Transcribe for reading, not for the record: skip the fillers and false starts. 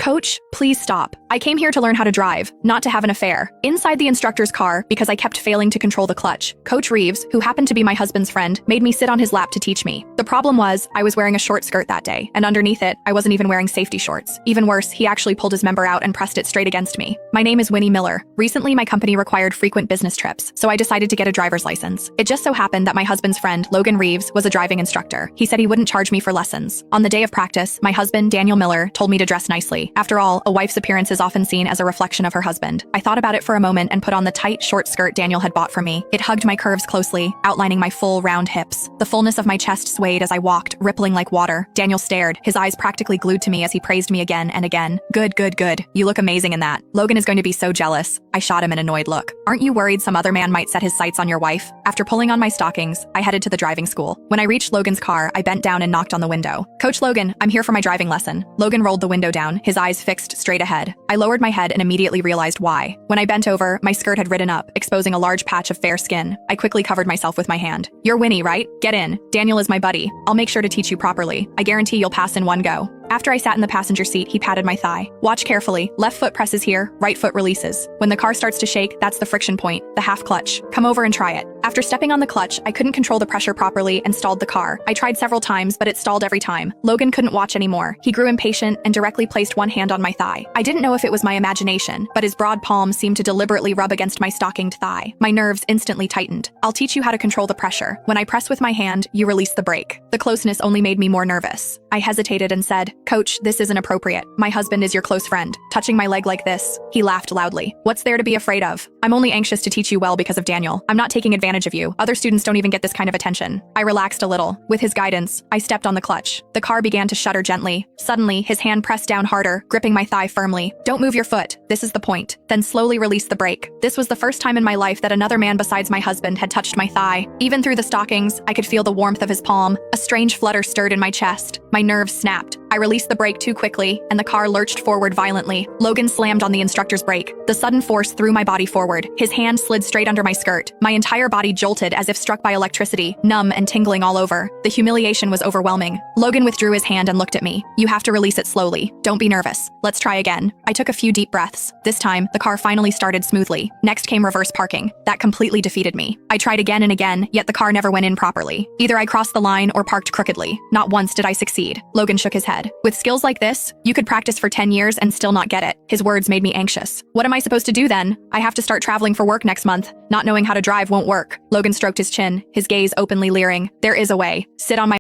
Coach, please stop. I came here to learn how to drive, not to have an affair. Inside the instructor's car, because I kept failing to control the clutch, Coach Reeves, who happened to be my husband's friend, made me sit on his lap to teach me. The problem was, I was wearing a short skirt that day, and underneath it, I wasn't even wearing safety shorts. Even worse, he actually pulled his member out and pressed it straight against me. My name is Winnie Miller. Recently, my company required frequent business trips, so I decided to get a driver's license. It just so happened that my husband's friend, Logan Reeves, was a driving instructor. He said he wouldn't charge me for lessons. On the day of practice, my husband, Daniel Miller, told me to dress nicely. After all, a wife's appearance is often seen as a reflection of her husband. I thought about it for a moment and put on the tight, short skirt Daniel had bought for me. It hugged my curves closely, outlining my full, round hips. The fullness of my chest swayed as I walked, rippling like water. Daniel stared, his eyes practically glued to me as he praised me again and again. Good, good, good. You look amazing in that. Logan is going to be so jealous. I shot him an annoyed look. Aren't you worried some other man might set his sights on your wife? After pulling on my stockings, I headed to the driving school. When I reached Logan's car, I bent down and knocked on the window. Coach Logan, I'm here for my driving lesson. Logan rolled the window down, his eyes fixed straight ahead. I lowered my head and immediately realized why. When I bent over, my skirt had ridden up, exposing a large patch of fair skin. I quickly covered myself with my hand. You're Winnie, right? Get in. Daniel is my buddy. I'll make sure to teach you properly. I guarantee you'll pass in one go. After I sat in the passenger seat, he patted my thigh. Watch carefully. Left foot presses here, right foot releases. When the car starts to shake, that's the friction point, the half clutch. Come over and try it. After stepping on the clutch, I couldn't control the pressure properly and stalled the car. I tried several times, but it stalled every time. Logan couldn't watch anymore. He grew impatient and directly placed one hand on my thigh. I didn't know if it was my imagination, but his broad palm seemed to deliberately rub against my stockinged thigh. My nerves instantly tightened. I'll teach you how to control the pressure. When I press with my hand, you release the brake. The closeness only made me more nervous. I hesitated and said, Coach, this isn't appropriate. My husband is your close friend. Touching my leg like this. He laughed loudly. What's there to be afraid of? I'm only anxious to teach you well because of Daniel. I'm not taking advantage of you. Other students don't even get this kind of attention. I relaxed a little. With his guidance, I stepped on the clutch. The car began to shudder gently. Suddenly, his hand pressed down harder, gripping my thigh firmly. Don't move your foot. This is the point. Then slowly release the brake. This was the first time in my life that another man besides my husband had touched my thigh. Even through the stockings, I could feel the warmth of his palm. A strange flutter stirred in my chest. My nerves snapped. I released the brake too quickly, and the car lurched forward violently. Logan slammed on the instructor's brake. The sudden force threw my body forward. His hand slid straight under my skirt. My entire body jolted as if struck by electricity, numb and tingling all over. The humiliation was overwhelming. Logan withdrew his hand and looked at me. You have to release it slowly. Don't be nervous. Let's try again. I took a few deep breaths. This time, the car finally started smoothly. Next came reverse parking. That completely defeated me. I tried again and again, yet the car never went in properly. Either I crossed the line or parked crookedly. Not once did I succeed. Logan shook his head. With skills like this, you could practice for 10 years and still not get it. His words made me anxious. What am I supposed to do then? I have to start traveling for work next month. Not knowing how to drive won't work. Logan stroked his chin, his gaze openly leering. There is a way. Sit on my